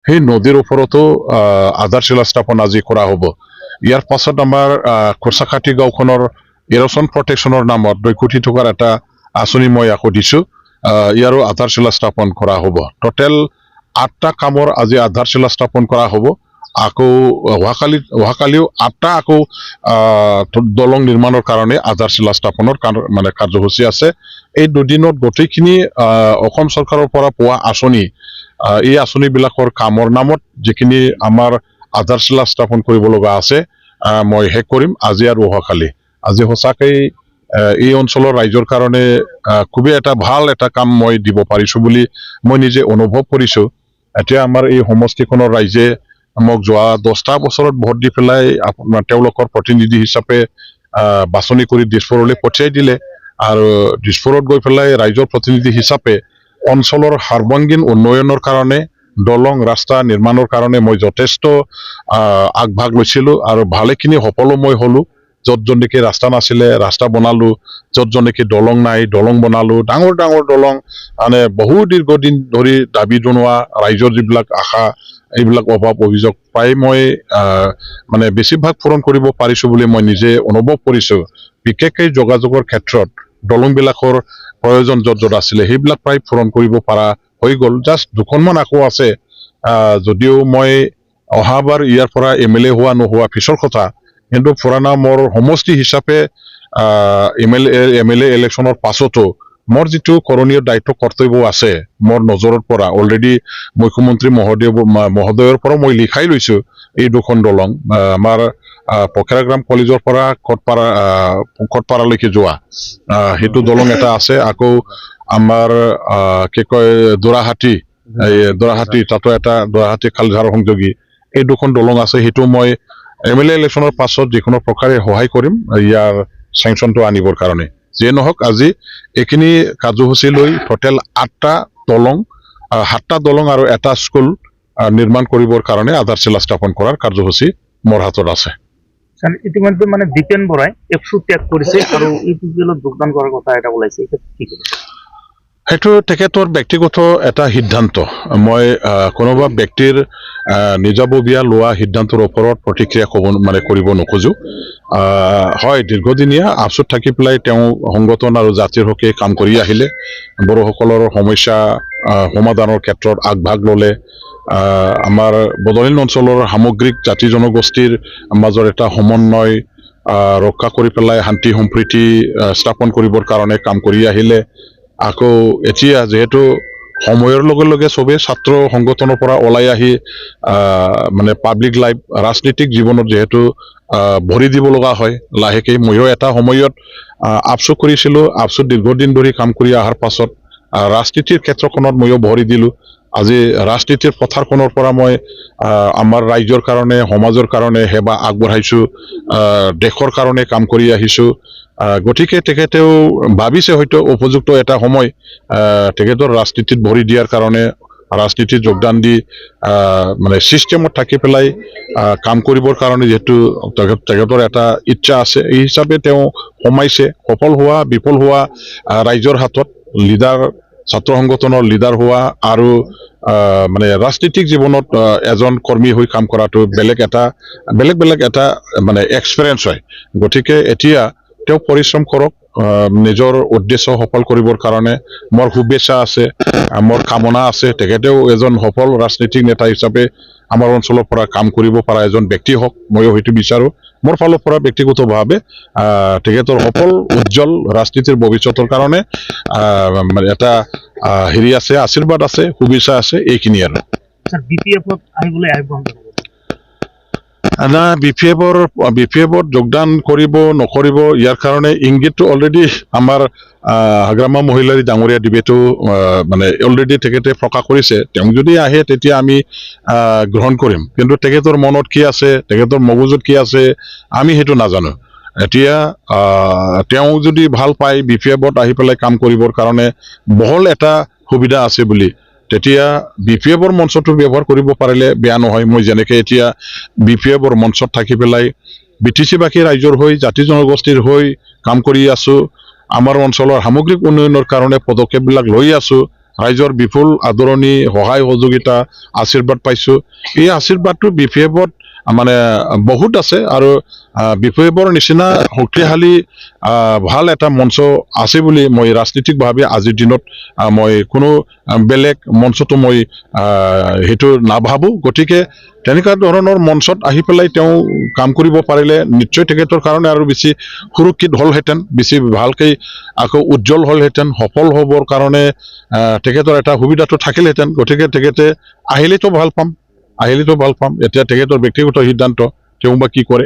সেই নদীৰ ওপৰতো আধাৰশিলা স্থাপন আজি কৰা হ'ব। ইয়াৰ পাছত আমাৰ খোৰচাখাটি গাঁওখনৰ ইৰ'শ্যন প্ৰটেকশ্যনৰ নামত 2 কোটি টকাৰ এটা আঁচনি মই আকৌ দিছোঁ। ইয়াৰো আধাৰশিলা স্থাপন কৰা হ'ব। টোটেল 8টা কামৰ আজি আধাৰশিলা স্থাপন কৰা হ'ব। আকৌ অহাকালিও 8টা আকৌ দলং নিৰ্মাণৰ কাৰণে আধাৰশিলা স্থাপনৰ মানে কাৰ্যসূচী আছে। এই দুদিনত গোটেইখিনি অসম চৰকাৰৰ পৰা পোৱা আঁচনি, এই আঁচনিবিলাকৰ কামৰ নামত যিখিনি আমাৰ আধাৰশিলা স্থাপন কৰিব লগা আছে মই শেষ কৰিম আজি আৰু অহাকালি। আজি সঁচাকৈ এই অঞ্চলৰ ৰাইজৰ কাৰণে খুবেই এটা ভাল এটা কাম মই দিব পাৰিছোঁ বুলি মই নিজে অনুভৱ কৰিছোঁ। এতিয়া আমাৰ এই সমষ্টিখনৰ ৰাইজে মোক যোৱা 10টা বছৰত ভোট দি পেলাই তেওঁলোকৰ প্ৰতিনিধি হিচাপে বাছনি কৰি দিছপুৰলৈ পঠিয়াই দিলে আৰু দিছপুৰত গৈ পেলাই ৰাইজৰ প্ৰতিনিধি হিচাপে অঞ্চলৰ সৰ্বাংগীন উন্নয়নৰ কাৰণে দলং ৰাস্তা নিৰ্মাণৰ কাৰণে মই যথেষ্ট আগভাগ লৈছিলোঁ আৰু ভালেখিনি সফলো মই হ'লোঁ। য'ত য'ত নেকি ৰাস্তা নাছিলে ৰাস্তা বনালোঁ, য'ত য'ত নেকি দলং নাই দলং বনালোঁ, ডাঙৰ ডাঙৰ দলং মানে বহু দীৰ্ঘদিন ধৰি দাবী জনোৱা ৰাইজৰ যিবিলাক আশা এইবিলাক অভাৱ অভিযোগ প্ৰায় মই মানে বেছিভাগ পূৰণ কৰিব পাৰিছোঁ বুলি মই নিজে অনুভৱ কৰিছোঁ। বিশেষকৈ যোগাযোগৰ ক্ষেত্ৰত দলংবিলাকৰ প্ৰয়োজন য'ত য'ত আছিলে সেইবিলাক প্ৰায় পূৰণ কৰিব পৰা হৈ গ'ল। জাষ্ট 2খনমান আকৌ আছে। যদিও মই অহাবাৰ ইয়াৰ পৰা MLA হোৱা নোহোৱা পিছৰ কথা, কিন্তু পুৰণা মোৰ সমষ্টি হিচাপে MLA ইলেকশ্যনৰ পাছতো মোৰ যিটো কৰণীয় দায়িত্ব কৰ্তব্য আছে মোৰ নজৰৰ পৰা অলৰেডি মুখ্যমন্ত্ৰী মহোদয়ৰ পৰা মই লিখাই লৈছোঁ। এই 2খন দলং আমাৰ পখৰাগ্ৰাম কলেজৰ পৰা কটপাৰালৈকে যোৱা সেইটো দলং এটা আছে। আকৌ আমাৰ কি কয় দৰাহাটী তাতো এটা দৰাহাটী খালঝাৰ সংযোগী এই 2খন দলং আছে। সেইটো মই MLA ইলেকশ্যনৰ পাছত যিকোনো প্ৰকাৰে সহায় কৰিম ইয়াৰ চেংচনটো আনিবৰ কাৰণে। যিয়ে নহওক আজি এইখিনি কাৰ্যসূচী লৈ টোটেল 8টা দলং 7টা দলং আৰু এটা স্কুল নিৰ্মাণ কৰিবৰ কাৰণে আধাৰশিলা স্থাপন কৰাৰ কাৰ্যসূচী মোৰ হাতত আছে। ইতিমধ্যে মানে দীপেন বৰাই এফচু ত্যাগ কৰিছে আৰু ইউপিপিএলত যোগদান কৰাৰ কথা এটা ওলাইছে, সেইটো তেখেতৰ ব্যক্তিগত এটা সিদ্ধান্ত। মই কোনোবা ব্যক্তিৰ নিজাববীয়া লোৱা সিদ্ধান্তৰ ওপৰত প্ৰতিক্ৰিয়া কৰিব নোখোজো। হয়, দীৰ্ঘদিনীয়া আপচুত থাকি পেলাই তেওঁ সংগঠন আৰু জাতিৰ হকে কাম কৰি আহিলে, বড়োসকলৰ সমস্যা সমাধানৰ ক্ষেত্ৰত আগভাগ ল'লে, আমাৰ বড়োলেণ্ড অঞ্চলৰ সামগ্ৰিক জাতি জনগোষ্ঠীৰ মাজৰ এটা সমন্বয় ৰক্ষা কৰি পেলাই শান্তি সম্প্ৰীতি স্থাপন কৰিবৰ কাৰণে কাম কৰি আহিলে। আকৌ এতিয়া যিহেতু সময়ৰ লগে লগে চবেই ছাত্ৰ সংগঠনৰ পৰা ওলাই আহি মানে পাব্লিক লাইফ ৰাজনীতিক জীৱনত যিহেতু ভৰি দিব লগা হয় লাহেকে, ময়ো এটা সময়ত আপচু কৰিছিলোঁ। আপচুত দীৰ্ঘদিন ধৰি কাম কৰি অহাৰ পাছত ৰাজনীতিৰ ক্ষেত্ৰখনত ময়ো ভৰি দিলোঁ। আজি ৰাজনীতিৰ পথাৰখনৰ পৰা মই আমাৰ ৰাইজৰ কাৰণে সমাজৰ কাৰণে সেৱা আগবঢ়াইছোঁ, দেশৰ কাৰণে কাম কৰি আহিছোঁ। গতিকে তেখেতেও ভাবিছে হয়তো উপযুক্ত এটা সময় তেখেতৰ ৰাজনীতিত ভৰি দিয়াৰ কাৰণে, ৰাজনীতিত যোগদান দি মানে ছিষ্টেমত থাকি পেলাই কাম কৰিবৰ কাৰণে যিহেতু তেখেতৰ এটা ইচ্ছা আছে, এই হিচাপে তেওঁ সোমাইছে। সফল হোৱা বিফল হোৱা ৰাইজৰ হাতত, লিডাৰ ছাত্ৰ সংগঠনৰ লিডাৰ হোৱা আৰু মানে ৰাজনীতিক জীৱনত এজন কৰ্মী হৈ কাম কৰাটো বেলেগ এটা মানে এক্সপিৰিয়েঞ্চ হয়। গতিকে এতিয়া তেওঁ পৰিশ্ৰম কৰক, নিজৰ উদ্দেশ্য সফল কৰিবৰ কাৰণে মোৰ শুভেচ্ছা আছে, মোৰ কামনা আছে। তেখেতেও এজন সফল ৰাজনীতিক নেতা হিচাপে আমাৰ অঞ্চলৰ পৰা কাম কৰিব পৰা এজন ব্যক্তি হওক, ময়ো সেইটো বিচাৰোঁ। মোৰ ফালৰ পৰা ব্যক্তিগতভাৱে তেখেতৰ সফল উজ্জ্বল ৰাজনীতিৰ ভৱিষ্যতৰ কাৰণে মানে এটা হেৰি আছে, আশীৰ্বাদ আছে, শুভেচ্ছা আছে, এইখিনি আৰু। না BPF-ত যোগদান কৰিব নকৰিব ইয়াৰ কাৰণে ইংগিতটো অলৰেডি আমাৰ হাগ্ৰামা মহিলাৰী ডাঙৰীয়া দিবেতো মানে অলৰেডি তেখেতে প্ৰকাশ কৰিছে। তেওঁ যদি আহে তেতিয়া আমি গ্ৰহণ কৰিম, কিন্তু তেখেতৰ মনত কি আছে, তেখেতৰ মগজুত কি আছে আমি সেইটো নাজানো। এতিয়া তেওঁ যদি ভাল পায় BPF-ত আহি পেলাই কাম কৰিবৰ কাৰণে বহল এটা সুবিধা আছে বুলি, তেতিয়া BPF-ৰ মঞ্চটো ব্যৱহাৰ কৰিব পাৰিলে বেয়া নহয়। মই যেনেকৈ এতিয়া BPF-ৰ মঞ্চত থাকি পেলাই BTC-বাসী ৰাইজৰ হৈ, জাতি জনগোষ্ঠীৰ হৈ কাম কৰি আছোঁ, আমাৰ অঞ্চলৰ সামগ্ৰিক উন্নয়নৰ কাৰণে পদক্ষেপবিলাক লৈ আছোঁ, ৰাইজৰ বিপুল আদৰণি সহায় সহযোগিতা আশীৰ্বাদ পাইছোঁ এই আশীৰ্বাদটো BPF-ত মানে বহুত আছে আৰু BPF-ৰ নিচিনা শক্তিশালী ভাল এটা মঞ্চ আছে বুলি মই ৰাজনীতিকভাৱে আজিৰ দিনত মই কোনো বেলেগ মঞ্চটো মই সেইটো নাভাবোঁ গতিকে তেনেকুৱা ধৰণৰ মঞ্চত আহি পেলাই তেওঁ কাম কৰিব পাৰিলে নিশ্চয় তেখেতৰ কাৰণে আৰু বেছি সুৰক্ষিত হ'লহেঁতেন বেছি ভালকৈ আকৌ উজ্জ্বল হ'লহেঁতেন সফল হ'বৰ কাৰণে তেখেতৰ এটা সুবিধাটো থাকিলহেঁতেন গতিকে তেখেতে আহিলেতো ভাল পাম এতিয়া তেখেতৰ ব্যক্তিগত সিদ্ধান্ত তেওঁ বা কি কৰে